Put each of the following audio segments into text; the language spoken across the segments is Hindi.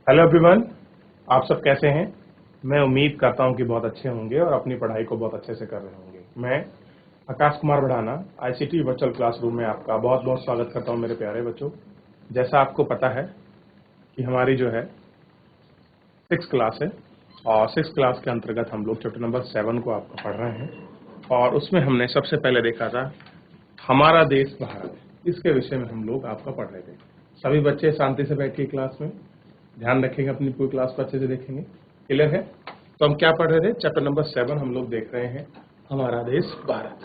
हेलो एवरीवन, आप सब कैसे हैं। मैं उम्मीद करता हूं कि बहुत अच्छे होंगे और अपनी पढ़ाई को बहुत अच्छे से कर रहे होंगे। मैं आकाश कुमार बढ़ाना आईसीटी वर्चुअल क्लासरूम में आपका बहुत बहुत स्वागत करता हूं मेरे प्यारे बच्चों। जैसा आपको पता है कि हमारी जो है 6th क्लास है और 6th क्लास के अंतर्गत हम लोग चैप्टर नंबर 7 को आपको पढ़ रहे हैं और उसमें हमने सबसे पहले देखा था हमारा देश भारत। इसके विषय में हम लोग आपका पढ़ रहे थे। सभी बच्चे शांति से बैठ के क्लास में ध्यान रखेंगे, अपनी पूरी क्लास को अच्छे से देखेंगे। क्लियर है? तो हम क्या पढ़ रहे थे? चैप्टर नंबर 7 हम लोग देख रहे हैं हमारा देश भारत।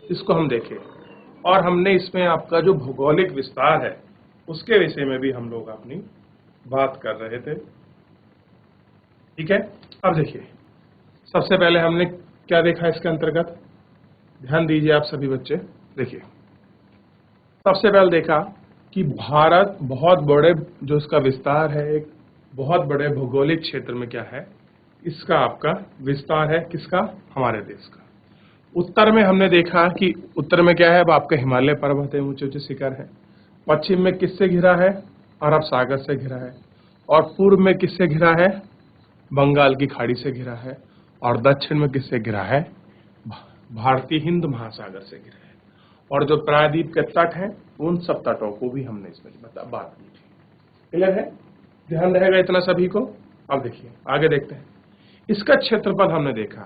इसको हम देखें और हमने इसमें आपका जो भौगोलिक विस्तार है उसके विषय में भी हम लोग अपनी बात कर रहे थे। ठीक है, अब देखिए सबसे पहले हमने क्या देखा इसके अंतर्गत, ध्यान दीजिए आप सभी बच्चे। देखिए सबसे पहले देखा कि भारत बहुत बड़े जो इसका विस्तार है, एक बहुत बड़े भौगोलिक क्षेत्र में क्या है इसका आपका विस्तार है, किसका? हमारे देश का। उत्तर में हमने देखा कि उत्तर में क्या है, अब आपका हिमालय पर्वत है, ऊंचे ऊंचे शिखर है। पश्चिम में किससे घिरा है? अरब सागर से घिरा है। और पूर्व में किससे घिरा है? बंगाल की खाड़ी से घिरा है। और दक्षिण में किससे घिरा है? भारतीय हिंद महासागर से घिरा है। और जो प्रायद्वीप के तट हैं उन सब तटों को भी हमने इसमें बात की थी। क्लियर है? ध्यान रहेगा इतना सभी को। अब देखिए आगे देखते हैं। इसका क्षेत्रफल हमने देखा,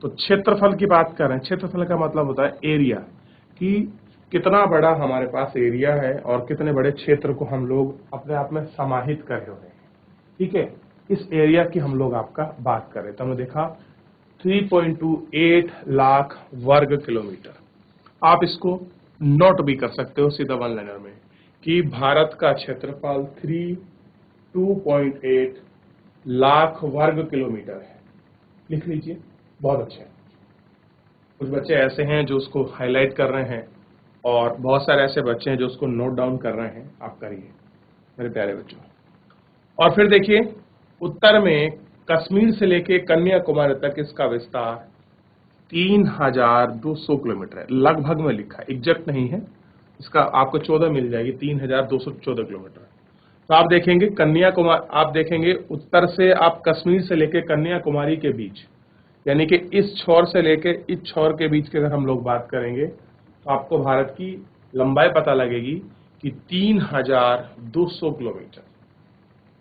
तो क्षेत्रफल की बात कर रहे हैं। क्षेत्रफल का मतलब होता है एरिया, कि कितना बड़ा हमारे पास एरिया है और कितने बड़े क्षेत्र को हम लोग अपने आप में समाहित कर रहे हैं। ठीक है, इस एरिया की हम लोग आपका बात कर रहे हैं। तो हमने देखा 3.28 लाख वर्ग किलोमीटर। आप इसको नोट भी कर सकते हो सीधा वन लाइनर में कि भारत का क्षेत्रफल 2.8 लाख वर्ग किलोमीटर है। लिख लीजिए, बहुत अच्छे। कुछ बच्चे ऐसे हैं जो उसको हाईलाइट कर रहे हैं और बहुत सारे ऐसे बच्चे हैं जो उसको नोट डाउन कर रहे हैं। आप करिए मेरे प्यारे बच्चों। और फिर देखिए उत्तर में कश्मीर से लेके कन्याकुमारी तक इसका विस्तार 3200 किलोमीटर है। लगभग में लिखा है, एग्जैक्ट नहीं है। इसका आपको 14 मिल जाएगी, 3214 किलोमीटर। तो आप देखेंगे कन्याकुमारी, आप देखेंगे उत्तर से आप कश्मीर से लेके कन्याकुमारी के बीच, यानी कि इस छोर से लेके इस छोर के बीच की अगर हम लोग बात करेंगे तो आपको भारत की लंबाई पता लगेगी कि 3200 किलोमीटर।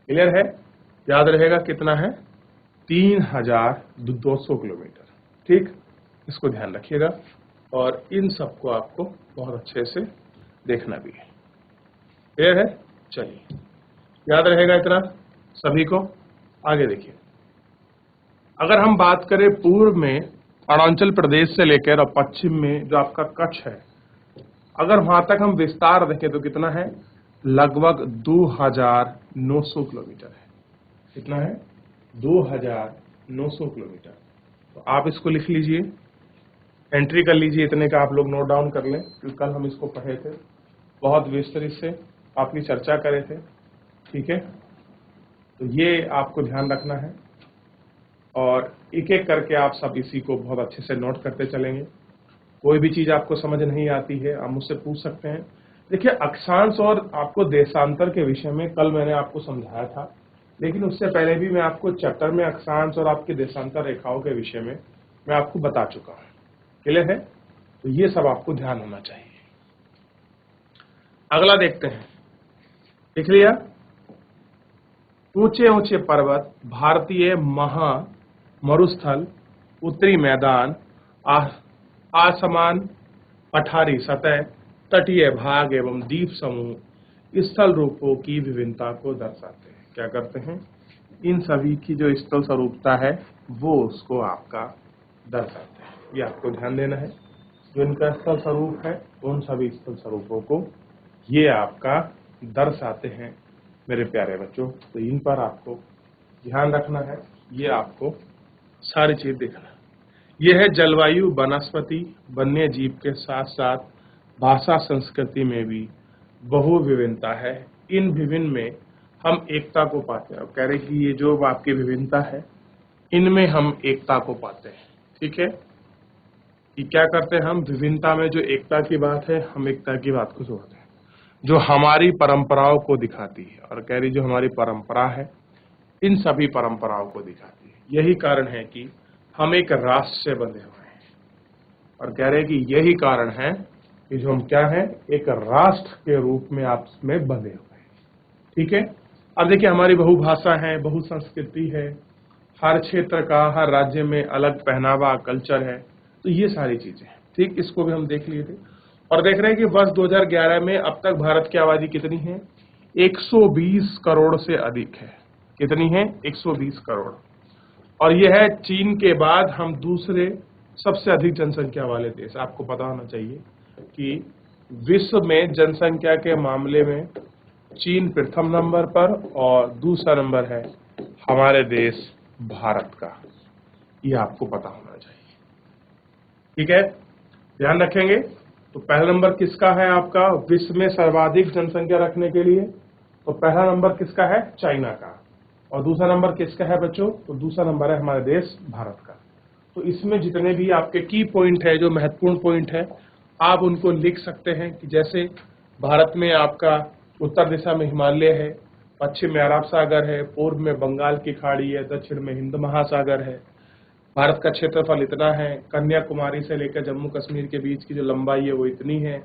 क्लियर है? याद रहेगा कितना है? 3200 किलोमीटर। ठीक, इसको ध्यान रखिएगा और इन सबको आपको बहुत अच्छे से देखना भी है। क्लियर है? चलिए, याद रहेगा इतना सभी को। आगे देखिए, अगर हम बात करें पूर्व में अरुणाचल प्रदेश से लेकर और पश्चिम में जो आपका कच्छ है, अगर वहां तक हम विस्तार देखें तो कितना है? लगभग 2900 किलोमीटर है। कितना है? 2900 किलोमीटर। तो आप इसको लिख लीजिए, एंट्री कर लीजिए, इतने का आप लोग नोट डाउन कर लें क्योंकि कल हम इसको पढ़े थे, बहुत विस्तृत से आपकी चर्चा करे थे। ठीक है, तो ये आपको ध्यान रखना है और एक एक करके आप सब इसी को बहुत अच्छे से नोट करते चलेंगे। कोई भी चीज आपको समझ नहीं आती है आप मुझसे पूछ सकते हैं। देखिए अक्षांश और आपको देशांतर के विषय में कल मैंने आपको समझाया था, लेकिन उससे पहले भी मैं आपको चैप्टर में अक्षांश और आपके देशांतर रेखाओं के विषय में मैं आपको बता चुका हूं। क्लियर है? तो ये सब आपको ध्यान होना चाहिए। अगला देखते हैं, देख लिया। ऊंचे ऊंचे पर्वत, भारतीय मरुस्थल, उत्तरी मैदान, आसमान, पठारी सतह, तटीय भाग एवं द्वीप समूह स्थल रूपों की विभिन्नता को दर्शाते हैं। क्या करते हैं? इन सभी की जो स्थल स्वरूपता है वो उसको आपका दर्शाते हैं। ये आपको ध्यान देना है। जो इनका स्थल स्वरूप है उन सभी स्थल स्वरूपों को ये आपका दर्शाते हैं मेरे प्यारे बच्चों। तो इन पर आपको ध्यान रखना है, ये आपको सारी चीज देखना है। यह है जलवायु, वनस्पति, वन्य जीव के साथ साथ भाषा संस्कृति में भी बहु विभिन्नता है। इन विभिन्न में हम एकता को पाते हैं। कह रहे कि ये जो आपकी विभिन्नता है इनमें हम एकता को पाते हैं। ठीक है, कि क्या करते हैं हम? विभिन्नता में जो एकता की बात है हम एकता की बात को जोड़ते हैं। जो हमारी परंपराओं को दिखाती है, और कह रही जो हमारी परंपरा है इन सभी परंपराओं को दिखाती है। यही कारण है कि हम एक राष्ट्र से बंधे हुए हैं, और कह रहे हैं कि यही कारण है कि जो हम क्या है, एक राष्ट्र के रूप में आपस में बंधे हुए हैं। ठीक है, अब देखिए हमारी बहुभाषा है, बहुसंस्कृति है, हर क्षेत्र का, हर राज्य में अलग पहनावा, कल्चर है, तो ये सारी चीजें हैं। ठीक, इसको भी हम देख लिए थे, और देख रहे हैं कि वर्ष 2011 में अब तक भारत की आबादी कितनी है, 120 करोड़ से अधिक है। कितनी है, 120 करोड़, और यह है चीन के बाद हम दूसरे सबसे अधिक जनसंख्या वाले देश। आपको पता होना चाहिए कि विश्व में जनसंख्या के मामले में चीन प्रथम नंबर पर और दूसरा नंबर है हमारे देश भारत का। ये आपको पता होना चाहिए। ठीक है, ध्यान रखेंगे। तो पहला नंबर किसका है आपका विश्व में सर्वाधिक जनसंख्या रखने के लिए? तो पहला नंबर किसका है, चाइना का। और दूसरा नंबर किसका है बच्चों? तो दूसरा नंबर है हमारे देश भारत का। तो इसमें जितने भी आपके की पॉइंट है, जो महत्वपूर्ण पॉइंट है, आप उनको लिख सकते हैं कि जैसे भारत में आपका उत्तर दिशा में हिमालय है, पश्चिम में अरब सागर है, पूर्व में बंगाल की खाड़ी है, दक्षिण में हिंद महासागर है। भारत का क्षेत्रफल इतना है, कन्याकुमारी से लेकर जम्मू कश्मीर के बीच की जो लंबाई है वो इतनी है,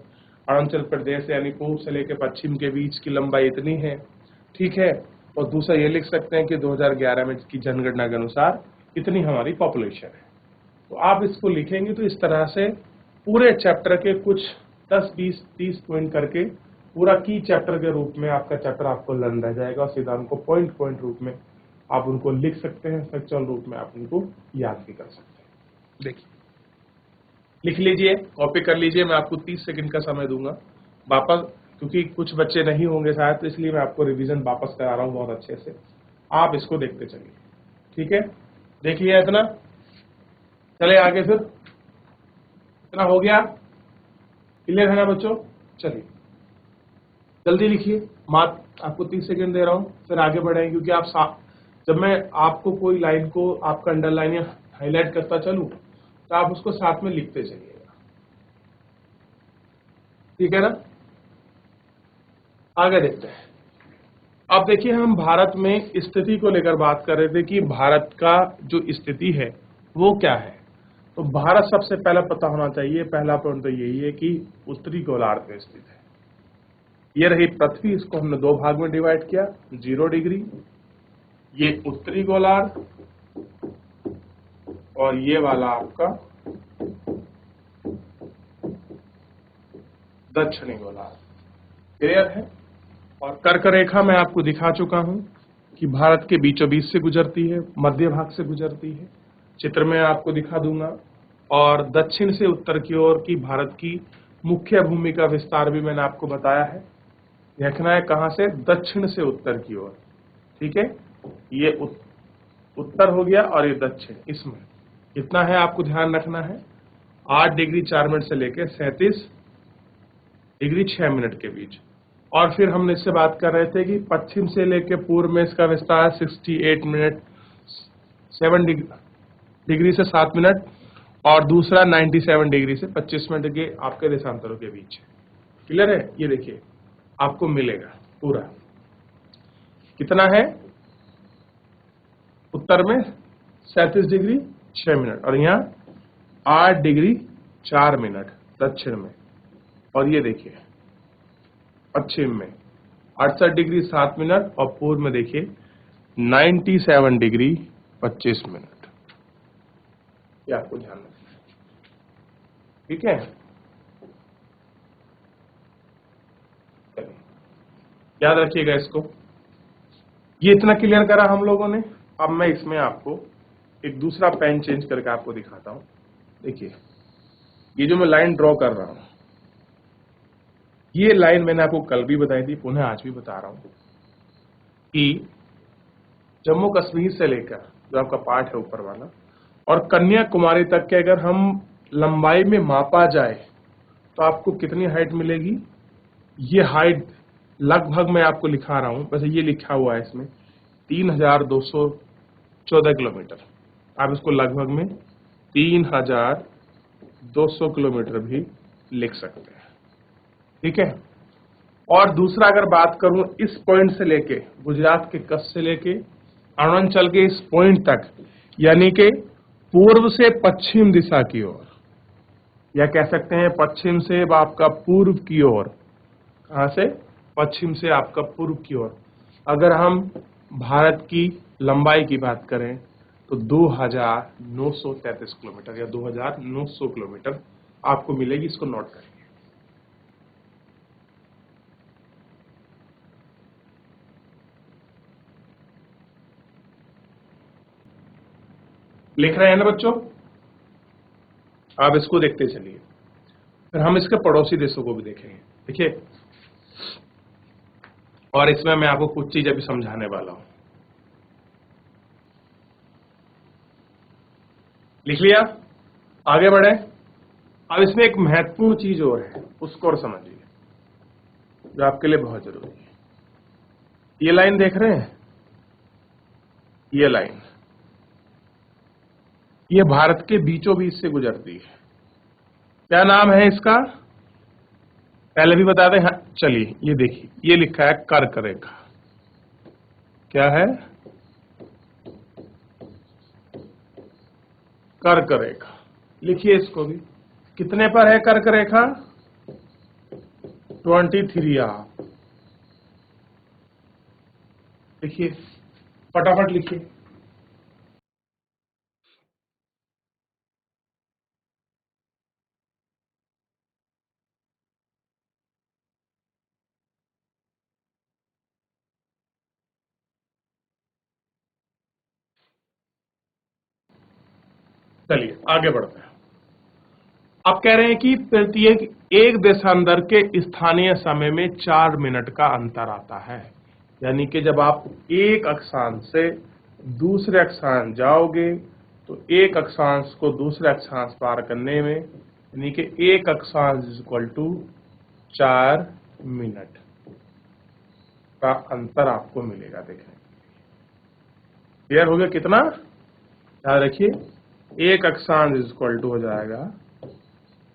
अरुणाचल प्रदेश यानी पूर्व से लेकर पश्चिम के बीच की लंबाई इतनी है। ठीक है, और दूसरा ये लिख सकते हैं कि 2011 में की जनगणना के अनुसार इतनी हमारी पॉपुलेशन है। तो आप इसको लिखेंगे तो इस तरह से पूरे चैप्टर के कुछ 10, 20, 30 पॉइंट करके पूरा की चैप्टर के रूप में आपका चैप्टर आपको लर्न रह जाएगा, और सीधा उनको पॉइंट रूप में आप उनको लिख सकते हैं, फैक्चुअल रूप में आप उनको याद भी कर सकते हैं। देखिए, लिख लीजिए, कॉपी कर लीजिए। मैं आपको 30 सेकंड का समय दूंगा वापस, क्योंकि कुछ बच्चे नहीं होंगे शायद, तो इसलिए मैं आपको रिवीजन वापस करा रहा हूँ बहुत अच्छे से। आप इसको देखते चलिए। ठीक है, देख लिया इतना, चले आगे। फिर इतना हो गया, क्लियर है ना बच्चों? चलिए जल्दी लिखिए, मात्र आपको 30 सेकंड दे रहा हूँ, फिर आगे बढ़ेंगे। क्योंकि आप जब मैं आपको कोई लाइन को आपका अंडरलाइन या हाईलाइट करता चलूं तो आप उसको साथ में लिखते चलिएगा। ठीक है ना? आगे देखते हैं। अब देखिए, हम भारत में स्थिति को लेकर बात कर रहे थे कि भारत का जो स्थिति है वो क्या है। तो भारत सबसे पहला पता होना चाहिए, पहला पॉइंट तो यही है कि उत्तरी गोलार्ध में स्थित है। ये रही पृथ्वी, इसको हमने दो भाग में डिवाइड किया, 0 डिग्री, ये उत्तरी गोलार्ध, और ये वाला आपका दक्षिणी गोलार्ध। क्लियर है? और कर्क रेखा मैं आपको दिखा चुका हूं कि भारत के बीचों बीच से गुजरती है, मध्य भाग से गुजरती है, चित्र में आपको दिखा दूंगा। और दक्षिण से उत्तर की ओर की भारत की मुख्य भूमि का विस्तार भी मैंने आपको बताया है। देखना है कहां से, दक्षिण से उत्तर की ओर। ठीक है, ये उत्तर हो गया और ये दक्षिण। इसमें कितना है आपको ध्यान रखना है, 8 डिग्री 4 मिनट से लेकर 37 डिग्री 6 मिनट के बीच। और फिर हमने इससे बात कर रहे थे कि पश्चिम से लेकर पूर्व में इसका विस्तार 68 मिनट 7 डिग्री से 7 मिनट, और दूसरा 97 डिग्री से 25 मिनट के आपके देशांतरों के बीच। क्लियर है? ये देखिए आपको मिलेगा पूरा कितना है, उत्तर में 37 डिग्री 6 मिनट, और यहाँ 8 डिग्री 4 मिनट दक्षिण में। और ये देखिए पश्चिम में 68 डिग्री 7 मिनट, और पूर्व में देखिए 97 डिग्री 25 मिनट। ये आपको ध्यान रखना है। ठीक है, याद रखिएगा इसको। ये इतना क्लियर करा हम लोगों ने। अब मैं इसमें आपको एक दूसरा पेन चेंज करके आपको दिखाता हूं। देखिए, ये जो मैं लाइन ड्रॉ कर रहा हूं, ये लाइन मैंने आपको कल भी बताई थी, पुनः आज भी बता रहा हूं कि जम्मू कश्मीर से लेकर जो आपका पार्ट है ऊपर वाला और कन्याकुमारी तक के अगर हम लंबाई में मापा जाए तो आपको कितनी हाइट मिलेगी। ये हाइट लगभग मैं आपको लिखा रहा हूं, वैसे ये लिखा हुआ है इसमें 3214 किलोमीटर। आप इसको लगभग में 3200 किलोमीटर भी लिख सकते हैं। ठीक है, और दूसरा अगर बात करूं इस पॉइंट से लेके गुजरात के कच्छ से लेके अरुणाचल के इस पॉइंट तक, यानी कि पूर्व से पश्चिम दिशा की ओर, या कह सकते हैं पश्चिम से आपका पूर्व की ओर। कहां से? पश्चिम से आपका पूर्व की ओर। अगर हम भारत की लंबाई की बात करें तो 2933 किलोमीटर या 2900 किलोमीटर आपको मिलेगी। इसको नोट करें। लिख रहे हैं ना बच्चों? आप इसको देखते चलिए। फिर हम इसके पड़ोसी देशों को भी देखेंगे। देखिए, और इसमें मैं आपको कुछ चीज अभी समझाने वाला हूं। लिख लिया? आगे बढ़े। अब इसमें एक महत्वपूर्ण चीज और है, उसको और समझिए, जो आपके लिए बहुत जरूरी है। ये लाइन देख रहे हैं? ये लाइन, ये भारत के बीचों बीच से गुजरती है। क्या नाम है इसका? पहले भी बता दें। हाँ, चलिए ये देखिए, ये लिखा है कर्क रेखा। क्या है? कर्क रेखा। लिखिए इसको भी। कितने पर है कर्क रेखा? 23 आप लिखिए, फटाफट लिखिए। चलिए आगे बढ़ते हैं। आप कह रहे हैं कि प्रत्येक एक देशांतर के स्थानीय समय में 4 मिनट का अंतर आता है। यानी कि जब आप एक अक्षांश से दूसरे अक्षांश जाओगे तो एक अक्षांश को दूसरे अक्षांश पार करने में, यानी कि एक अक्षांश इक्वल टू 4 मिनट का अंतर आपको मिलेगा। देखने क्लियर हो गया? कितना? याद रखिए, एक अक्षांश इक्वल टू हो जाएगा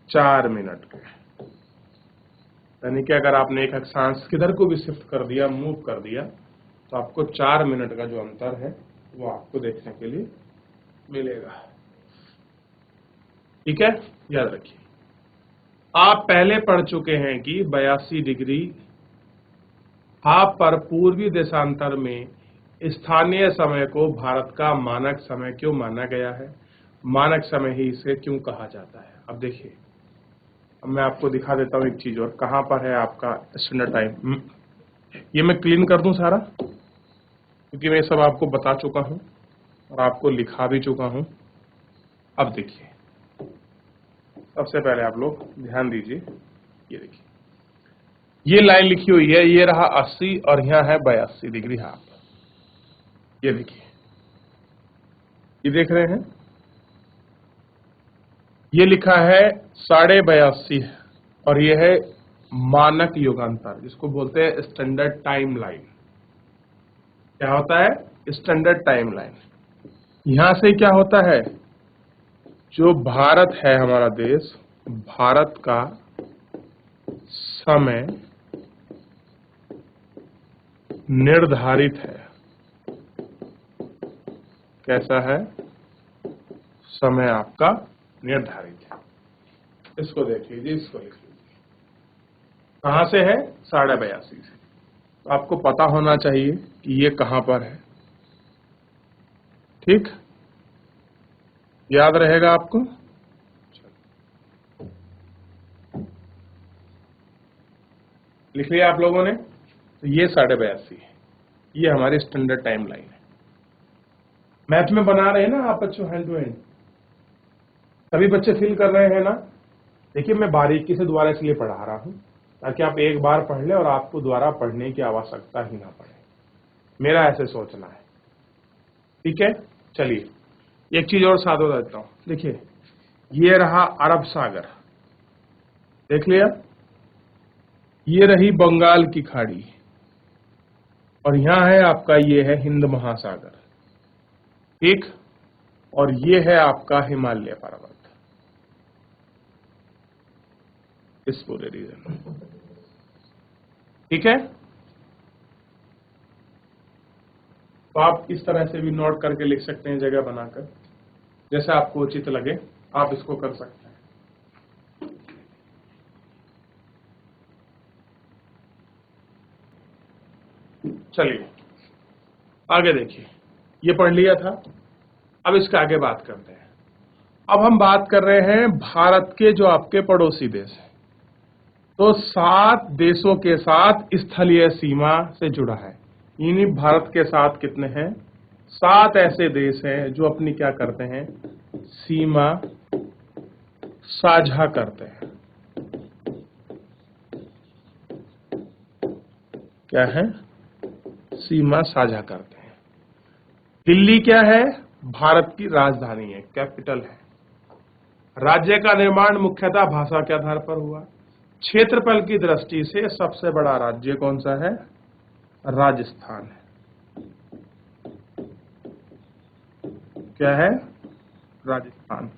4 मिनट के। यानी कि अगर आपने एक अक्षांश किधर को भी शिफ्ट कर दिया, मूव कर दिया, तो आपको 4 मिनट का जो अंतर है वो आपको देखने के लिए मिलेगा। ठीक है, याद रखिए। आप पहले पढ़ चुके हैं कि 82 डिग्री हाफ पर पूर्वी देशांतर में स्थानीय समय को भारत का मानक समय क्यों माना गया है, मानक समय ही इसे क्यों कहा जाता है। अब देखिए, अब मैं आपको दिखा देता हूं एक चीज और। कहां पर है आपका स्टैंडर्ड टाइम? ये मैं क्लीन कर दूं सारा, क्योंकि मैं सब आपको बता चुका हूं और आपको लिखा भी चुका हूं। अब देखिए, सबसे पहले आप लोग ध्यान दीजिए। ये देखिए, ये लाइन लिखी हुई है, ये रहा 80 और यहाँ है 82 डिग्री हाफ। ये देखिए, ये देख रहे हैं? ये लिखा है 82.5 और ये है मानक युगांतर, जिसको बोलते हैं स्टैंडर्ड टाइम लाइन। क्या होता है? Standard time line. यहां से क्या होता है, जो भारत है हमारा देश, भारत का समय निर्धारित है। कैसा है? समय आपका निर्धारित है। इसको देख लीजिए, इसको लिख लीजिए। कहां से है? 82.5 से। तो आपको पता होना चाहिए कि ये कहां पर है। ठीक, याद रहेगा आपको? लिख लिया आप लोगों ने? तो ये 82.5 है। ये हमारी स्टैंडर्ड टाइम लाइन है। मैथ में बना रहे हैं ना आप बच्चों, हैंड टू हैंड सभी बच्चे फील कर रहे हैं ना? देखिए, मैं बारीकी से दोबारा इसलिए पढ़ा रहा हूं ताकि आप एक बार पढ़ ले और आपको दोबारा पढ़ने की आवश्यकता ही ना पड़े। मेरा ऐसे सोचना है। ठीक है, चलिए एक चीज और साथ बता देता हूं। देखिए, ये रहा अरब सागर, देख लिया? ये रही बंगाल की खाड़ी और यहां है आपका, ये है हिंद महासागर। ठीक, और ये है आपका हिमालय पर्वत, इस पूरे रीजन में। ठीक है, तो आप इस तरह से भी नोट करके लिख सकते हैं जगह बनाकर, जैसे आपको उचित लगे आप इसको कर सकते हैं। चलिए आगे देखिए, ये पढ़ लिया था, अब इसके आगे बात करते हैं। अब हम बात कर रहे हैं भारत के जो आपके पड़ोसी देश हैं, तो 7 देशों के साथ स्थलीय सीमा से जुड़ा है। यानी भारत के साथ कितने हैं, 7 ऐसे देश हैं जो अपनी क्या करते हैं, सीमा साझा करते हैं। क्या है, सीमा साझा करते हैं। दिल्ली क्या है, भारत की राजधानी है, कैपिटल है। राज्य का निर्माण मुख्यतः भाषा के आधार पर हुआ। क्षेत्रफल की दृष्टि से सबसे बड़ा राज्य कौन सा है, राजस्थान है। क्या है, राजस्थान।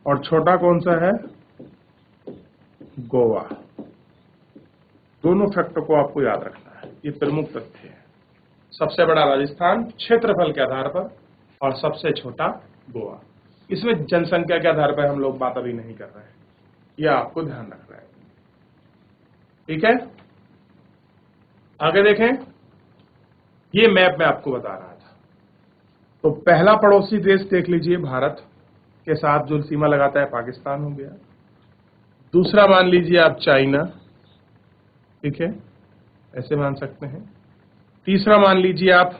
और छोटा कौन सा है, गोवा। दोनों फैक्टर को आपको याद रखना है, ये प्रमुख तथ्य है। सबसे बड़ा राजस्थान क्षेत्रफल के आधार पर, और सबसे छोटा गोवा। इसमें जनसंख्या के आधार पर हम लोग बात अभी नहीं कर रहे हैं, यह आपको ध्यान रखना है। ठीक है, आगे देखें, ये मैप मैं आपको बता रहा था। तो पहला पड़ोसी देश देख लीजिए, भारत के साथ जो सीमा लगाता है पाकिस्तान हो गया। दूसरा मान लीजिए आप चाइना, ठीक है, ऐसे मान सकते हैं। तीसरा मान लीजिए आप,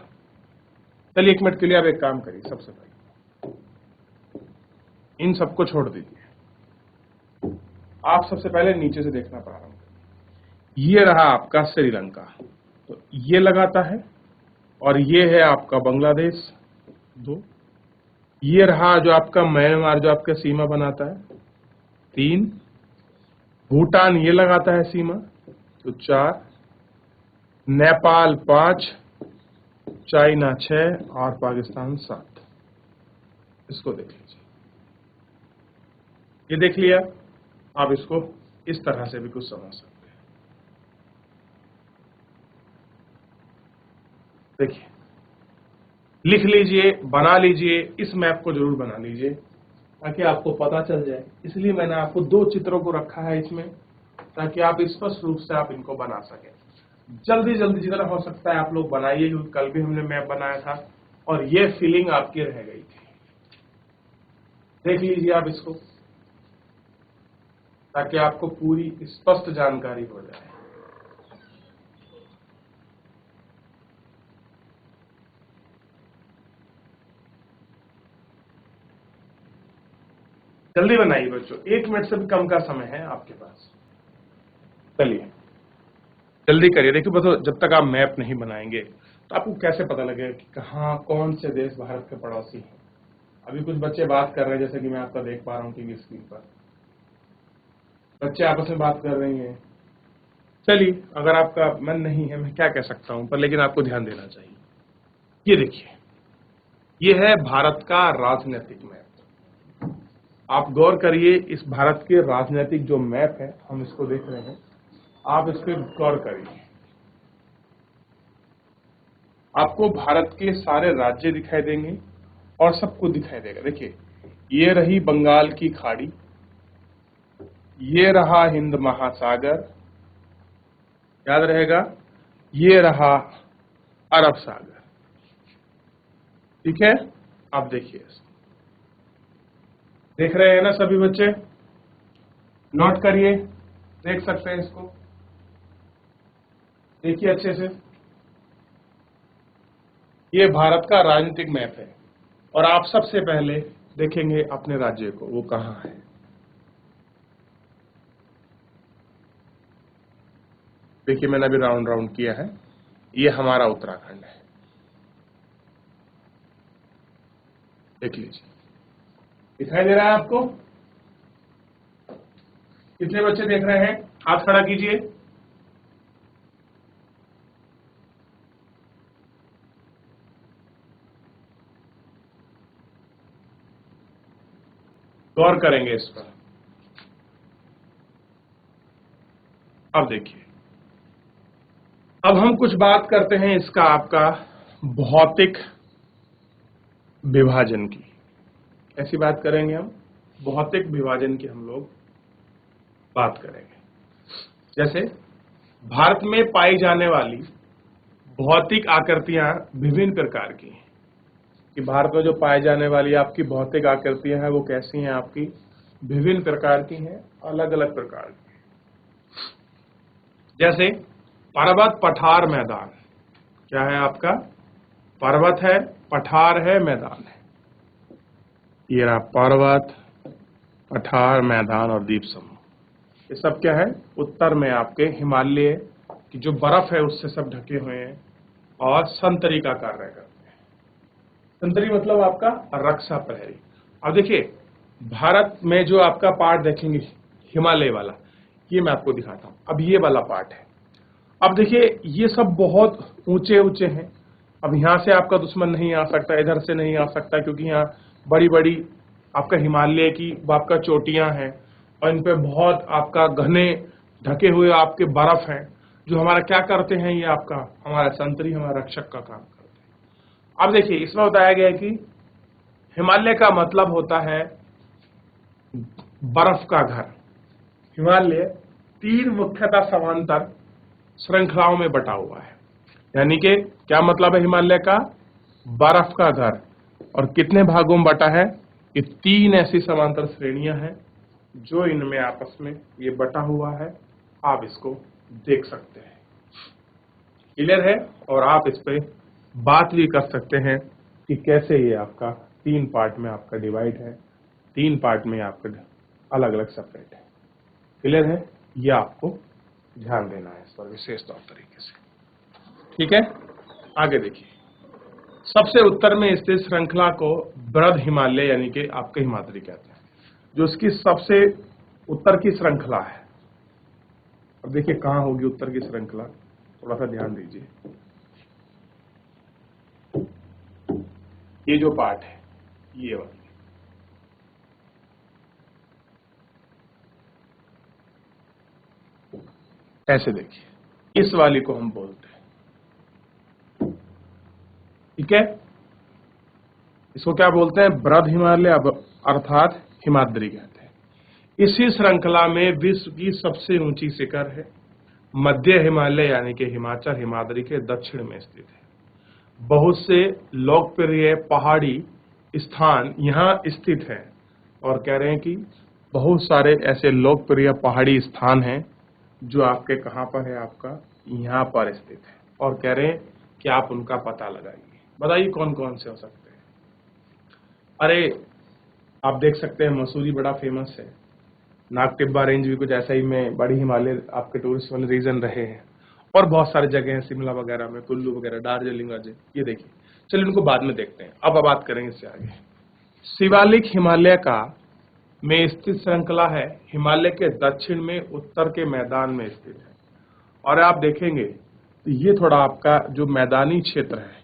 चलिए 1 मिनट के लिए आप एक काम करिए, सबसे पहले इन सबको छोड़ दीजिए, आप सबसे पहले नीचे से देखना प्रारंभ करिए। ये रहा आपका श्रीलंका, तो ये लगाता है, और ये है आपका बांग्लादेश 2। ये रहा जो आपका म्यांमार जो आपका सीमा बनाता है 3। भूटान ये लगाता है सीमा, तो 4। नेपाल 5, चाइना 6 और पाकिस्तान 7। इसको देख लीजिए, ये देख लिया। आप इसको इस तरह से भी कुछ समझ सकते हैं। देखिए, लिख लीजिए, बना लीजिए, इस मैप को जरूर बना लीजिए ताकि आपको पता चल जाए। इसलिए मैंने आपको 2 चित्रों को रखा है इसमें, ताकि आप स्पष्ट रूप से आप इनको बना सकें। जल्दी जल्दी जितना हो सकता है आप लोग बनाइए, क्योंकि कल भी हमने मैप बनाया था और ये फीलिंग आपकी रह गई थी। देख लीजिए आप इसको, ताकि आपको पूरी स्पष्ट जानकारी हो जाए। जल्दी बनाइए बच्चों, 1 मिनट से भी कम का समय है आपके पास। चलिए जल्दी करिए। देखिए बच्चों, जब तक आप मैप नहीं बनाएंगे तो आपको कैसे पता लगेगा कि कहाँ कौन से देश भारत के पड़ोसी हैं। अभी कुछ बच्चे बात कर रहे हैं, जैसे कि मैं आपका देख पा रहा हूँ टीवी स्क्रीन पर, बच्चे आपस में बात कर रही हैं। चलिए, अगर आपका मन नहीं है, मैं क्या कह सकता हूं, पर लेकिन आपको ध्यान देना चाहिए। ये देखिए, ये है भारत का राजनीतिक मैप। आप गौर करिए, इस भारत के राजनीतिक जो मैप है, हम इसको देख रहे हैं, आप इस पर गौर करिए। आपको भारत के सारे राज्य दिखाई देंगे और सब कुछ दिखाई देगा। देखिए, ये रही बंगाल की खाड़ी, ये रहा हिंद महासागर, याद रहेगा, ये रहा अरब सागर। ठीक है, आप देखिए, देख रहे हैं ना सभी बच्चे, नोट करिए, देख सकते हैं इसको, देखिए अच्छे से। ये भारत का राजनीतिक मैप है, और आप सबसे पहले देखेंगे अपने राज्य को, वो कहाँ है। देखिए, मैंने अभी राउंड राउंड किया है, ये हमारा उत्तराखंड है। देख लीजिए, दिखाई दे रहा है आपको? कितने बच्चे देख रहे हैं, हाथ खड़ा कीजिए। गौर करेंगे इस पर। अब देखिए, अब हम कुछ बात करते हैं इसका आपका भौतिक विभाजन की। ऐसी बात करेंगे हम, भौतिक विभाजन की हम लोग बात करेंगे। जैसे भारत में पाई जाने वाली भौतिक आकृतियां विभिन्न प्रकार की हैं, कि भारत में जो पाई जाने वाली आपकी भौतिक आकृतियां हैं वो कैसी हैं, आपकी विभिन्न प्रकार की हैं, अलग अलग प्रकार की। जैसे पर्वत, पठार, मैदान। क्या है आपका? पर्वत है, पठार है, मैदान है। ये रहा पर्वत, पठार, मैदान और द्वीप समूह। ये सब क्या है? उत्तर में आपके हिमालय की जो बर्फ है उससे सब ढके हुए हैं और संतरी का कार्य करते हैं। संतरी मतलब आपका रक्षा प्रहरी। अब देखिए भारत में जो आपका पार्ट देखेंगे हिमालय वाला, ये मैं आपको दिखाता हूं। अब ये वाला पार्ट है। अब देखिए ये सब बहुत ऊंचे ऊंचे हैं। अब यहां से आपका दुश्मन नहीं आ सकता, इधर से नहीं आ सकता, क्योंकि यहाँ बड़ी बड़ी आपका हिमालय की आपका चोटियां हैं और इन पे बहुत आपका घने ढके हुए आपके बर्फ हैं, जो हमारा क्या करते हैं, ये आपका हमारा संतरी, हमारा रक्षक का काम करते हैं। अब देखिए इसमें बताया गया है कि हिमालय का मतलब होता है बर्फ का घर। हिमालय 3 मुख्यतः समांतर श्रृंखलाओं में बटा हुआ है। यानी कि क्या मतलब है हिमालय का? बर्फ का घर। और कितने भागों में बटा है? ये 3 ऐसी समांतर श्रेणियां हैं जो इनमें आपस में ये बटा हुआ है। आप इसको देख सकते हैं, क्लियर है? और आप इस पे बात भी कर सकते हैं कि कैसे ये आपका 3 पार्ट में आपका डिवाइड है, 3 पार्ट में आपका अलग अलग सेपरेट है। क्लियर है? ये आपको ध्यान देना है इस पर विशेष तौर तरीके से। ठीक है, आगे देखिए। सबसे उत्तर में स्थित श्रृंखला को बृहद हिमालय यानी कि आपके हिमाद्री कहते हैं, जो उसकी सबसे उत्तर की श्रृंखला है। अब देखिए कहां होगी उत्तर की श्रृंखला, थोड़ा सा ध्यान दीजिए। ये जो पार्ट है, ये वाली, ऐसे देखिए, इस वाली को हम बोलते हैं। ठीक है, इसको क्या बोलते हैं? बृहद हिमालय अर्थात हिमाद्री कहते हैं। इसी श्रृंखला में विश्व की सबसे ऊंची शिखर है मध्य हिमालय यानी कि हिमाचल हिमाद्री के दक्षिण में स्थित है। बहुत से लोकप्रिय पहाड़ी स्थान यहाँ स्थित हैं और कह रहे हैं कि बहुत सारे ऐसे लोकप्रिय पहाड़ी स्थान हैं जो आपके कहाँ पर है? आपका यहाँ पर स्थित है, और कह रहे हैं कि आप उनका पता लगाइए। बताइए कौन कौन से हो सकते हैं? अरे आप देख सकते हैं मसूरी बड़ा फेमस है, नागटिब्बा रेंज भी कुछ ऐसा ही में बड़ी हिमालय आपके टूरिस्ट वाले रीजन रहे हैं, और बहुत सारे जगह हैं शिमला वगैरह में, कुल्लू वगैरह, दार्जिलिंग वगैरह। ये देखिए, चलिए उनको बाद में देखते हैं, अब बात करेंगे इससे आगे। शिवालिक हिमालय का में स्थित श्रृंखला है, हिमालय के दक्षिण में उत्तर के मैदान में स्थित है। और आप देखेंगे तो ये थोड़ा आपका जो मैदानी क्षेत्र है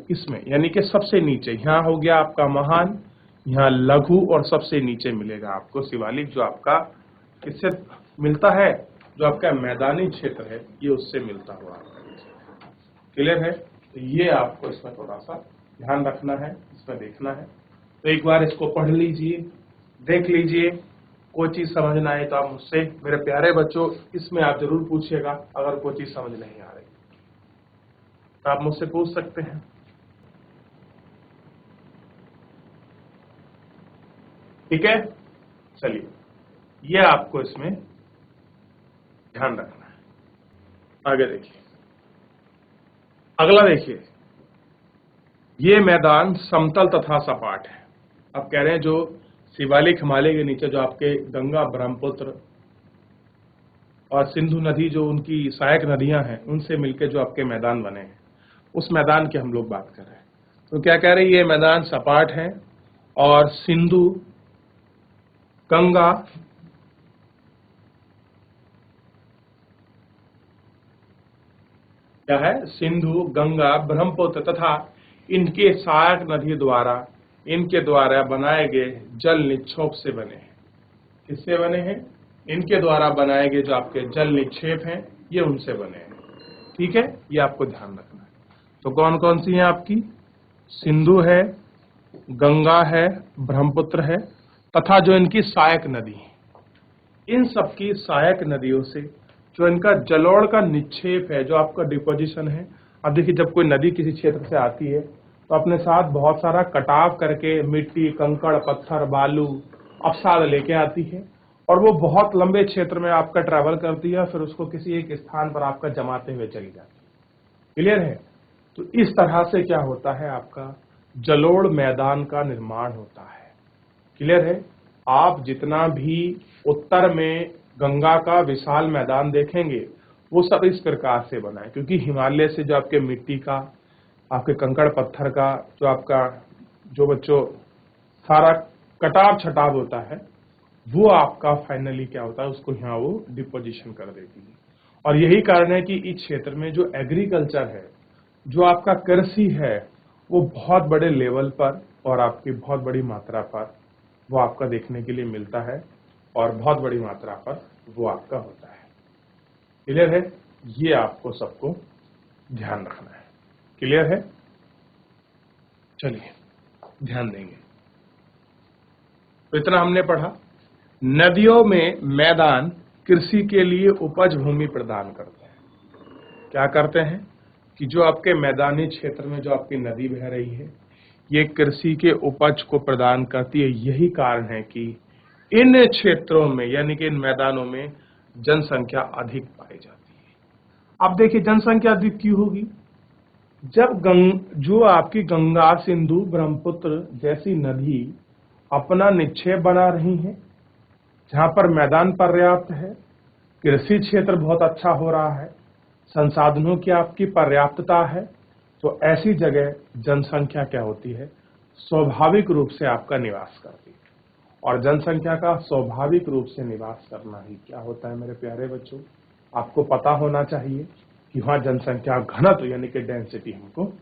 इसमें, यानी कि सबसे नीचे यहाँ हो गया आपका महान, यहाँ लघु, और सबसे नीचे मिलेगा आपको शिवालिक, जो आपका किससे मिलता है? जो आपका मैदानी क्षेत्र है ये उससे मिलता हुआ। क्लियर है? तो ये आपको इसमें थोड़ा सा ध्यान रखना है, इसमें देखना है। तो एक बार इसको पढ़ लीजिए, देख लीजिए, कोई चीज समझ ना आए तो आप मुझसे, मेरे प्यारे बच्चों, इसमें आप जरूर पूछिएगा। अगर कोई चीज समझ नहीं आ रही तो आप मुझसे पूछ सकते हैं। ठीक है, चलिए ये आपको इसमें ध्यान रखना है। आगे देखिए, अगला देखिए, ये मैदान समतल तथा सपाट है। अब कह रहे हैं जो शिवालिक हिमालय के नीचे जो आपके गंगा, ब्रह्मपुत्र और सिंधु नदी जो उनकी सहायक नदियां हैं, उनसे मिलकर जो आपके मैदान बने हैं, उस मैदान की हम लोग बात कर रहे हैं। तो क्या कह रहे हैं? ये मैदान सपाट है और सिंधु, गंगा क्या है? सिंधु, गंगा, ब्रह्मपुत्र तथा इनके सहायक नदी द्वारा, इनके द्वारा बनाए गए जल निक्षेप से बने हैं। किससे बने हैं? इनके द्वारा बनाए गए जो आपके जल निक्षेप हैं ये उनसे बने हैं। ठीक है, ये आपको ध्यान रखना है। तो कौन कौन सी हैं आपकी? सिंधु है, गंगा है, ब्रह्मपुत्र है, तथा जो इनकी सहायक नदी है, इन सबकी सहायक नदियों से जो इनका जलोढ़ का निक्षेप है, जो आपका डिपोजिशन है। अब देखिए, जब कोई नदी किसी क्षेत्र से आती है तो अपने साथ बहुत सारा कटाव करके मिट्टी, कंकड़, पत्थर, बालू, अवसाद लेके आती है और वो बहुत लंबे क्षेत्र में आपका ट्रैवल करती है, फिर उसको किसी एक स्थान पर आपका जमाते हुए चली जाती है। क्लियर है? तो इस तरह से क्या होता है, आपका जलोढ़ मैदान का निर्माण होता है। क्लियर है? आप जितना भी उत्तर में गंगा का विशाल मैदान देखेंगे वो सब इस प्रकार से बना है, क्योंकि हिमालय से जो आपके मिट्टी का, आपके कंकड़ पत्थर का, जो आपका जो बच्चों सारा कटाव छटाव होता है, वो आपका फाइनली क्या होता है, उसको यहाँ वो डिपोजिशन कर देती है। और यही कारण है कि इस क्षेत्र में जो एग्रीकल्चर है, जो आपका कृषि है, वो बहुत बड़े लेवल पर और आपकी बहुत बड़ी मात्रा पर वो आपका देखने के लिए मिलता है और बहुत बड़ी मात्रा पर वो आपका होता है। क्लियर है? ये आपको सबको ध्यान रखना है। क्लियर है? चलिए ध्यान देंगे। तो इतना हमने पढ़ा। नदियों में मैदान कृषि के लिए उपज भूमि प्रदान करते हैं। क्या करते हैं कि जो आपके मैदानी क्षेत्र में जो आपकी नदी बह रही है, ये कृषि के उपज को प्रदान करती है। यही कारण है कि इन क्षेत्रों में, यानी कि इन मैदानों में जनसंख्या अधिक पाई जाती है। अब देखिए, जनसंख्या अधिक क्यों होगी? जब जो आपकी गंगा, सिंधु, ब्रह्मपुत्र जैसी नदी अपना निक्षेप बना रही हैं, जहां पर मैदान पर्याप्त है, कृषि क्षेत्र बहुत अच्छा हो रहा है, संसाधनों की आपकी पर्याप्तता है, तो ऐसी जगह जनसंख्या क्या होती है, स्वाभाविक रूप से आपका निवास करती है। और जनसंख्या का स्वाभाविक रूप से निवास करना ही क्या होता है मेरे प्यारे बच्चों, आपको पता होना चाहिए कि वहां जनसंख्या घनत्व यानी कि डेंसिटी हमको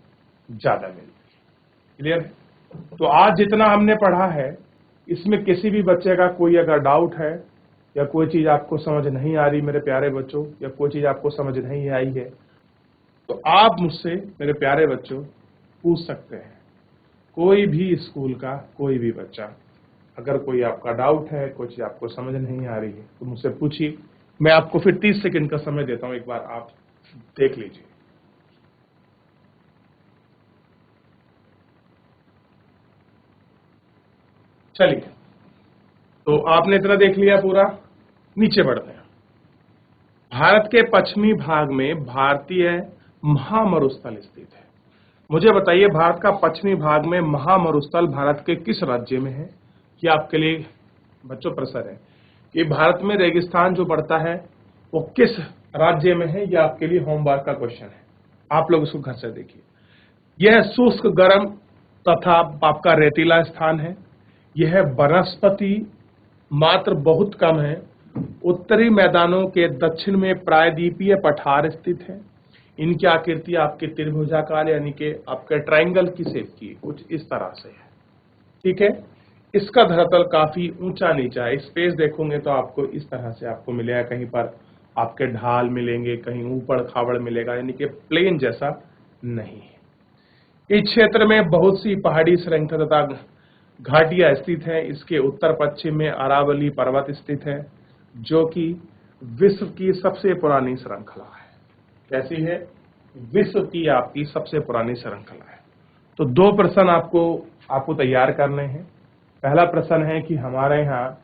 ज्यादा मिलती है। क्लियर? तो आज जितना हमने पढ़ा है, इसमें किसी भी बच्चे का कोई अगर डाउट है या कोई चीज आपको समझ नहीं आ रही मेरे प्यारे बच्चों, या कोई चीज आपको समझ नहीं आई है, तो आप मुझसे मेरे प्यारे बच्चों पूछ सकते हैं। कोई भी स्कूल का कोई भी बच्चा, अगर कोई आपका डाउट है, कोई चीज आपको समझ नहीं आ रही है, तो मुझसे पूछिए। मैं आपको फिर 30 सेकंड का समय देता हूं, एक बार आप देख लीजिए। चलिए, तो आपने इतना देख लिया पूरा। नीचे बढ़ते हैं। भारत के पश्चिमी भाग में भारतीय महामरुस्थल स्थित है। मुझे बताइए, भारत का पश्चिमी भाग में महामरुस्थल भारत के किस राज्य में है? ये आपके लिए बच्चों प्रश्न है कि भारत में रेगिस्तान जो बढ़ता है वो किस राज्य में है। यह आपके लिए होमवर्क का क्वेश्चन है, आप लोग इसको घर से देखिए। यह शुष्क, गर्म तथा आपका रेतीला स्थान है। यह वनस्पति मात्र बहुत कम है। उत्तरी मैदानों के दक्षिण में प्रायद्वीपीय पठार स्थित है। इनकी आकृति आपके त्रिभुजाकार यानी कि आपके ट्रायंगल की शेप की कुछ इस तरह से है। ठीक है? इसका धरातल काफी ऊंचा नीचा है। स्पेस देखोगे तो आपको इस तरह से आपको मिलेगा, कहीं पर आपके ढाल मिलेंगे, कहीं ऊपड़ खाबड़ मिलेगा, यानी कि प्लेन जैसा नहीं है। इस क्षेत्र में बहुत सी पहाड़ी श्रृंखला तथा घाटियां स्थित हैं। इसके उत्तर पश्चिम में अरावली पर्वत स्थित है, जो कि विश्व की सबसे पुरानी श्रृंखला है। कैसी है? विश्व की आपकी सबसे पुरानी श्रृंखला है। तो दो प्रश्न आपको तैयार करने हैं। पहला प्रश्न है कि हमारे यहाँ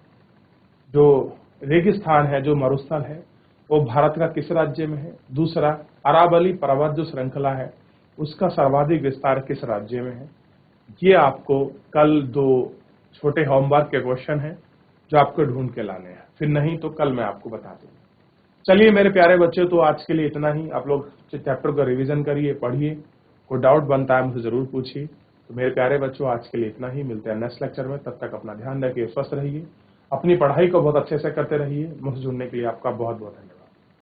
जो रेगिस्तान है, जो मरुस्थल है, वो भारत का किस राज्य में है? दूसरा, अरावली पर्वत जो श्रृंखला है, उसका सर्वाधिक विस्तार किस राज्य में है? ये आपको कल दो छोटे होमवर्क के क्वेश्चन हैं जो आपको ढूंढ के लाने हैं, फिर नहीं तो कल मैं आपको बता दूंगा। चलिए मेरे प्यारे बच्चे, तो आज के लिए इतना ही। आप लोग चैप्टर का रिवीजन करिए, पढ़िए। कोई डाउट बनता है मुझसे जरूर पूछिए। तो मेरे प्यारे बच्चों, आज के लिए इतना ही। मिलते हैं नेक्स्ट लेक्चर में। तब तक अपना ध्यान रखिए, स्वस्थ रहिए, अपनी पढ़ाई को बहुत अच्छे से करते रहिए। मुझसे जुड़ने के लिए आपका बहुत बहुत धन्यवाद।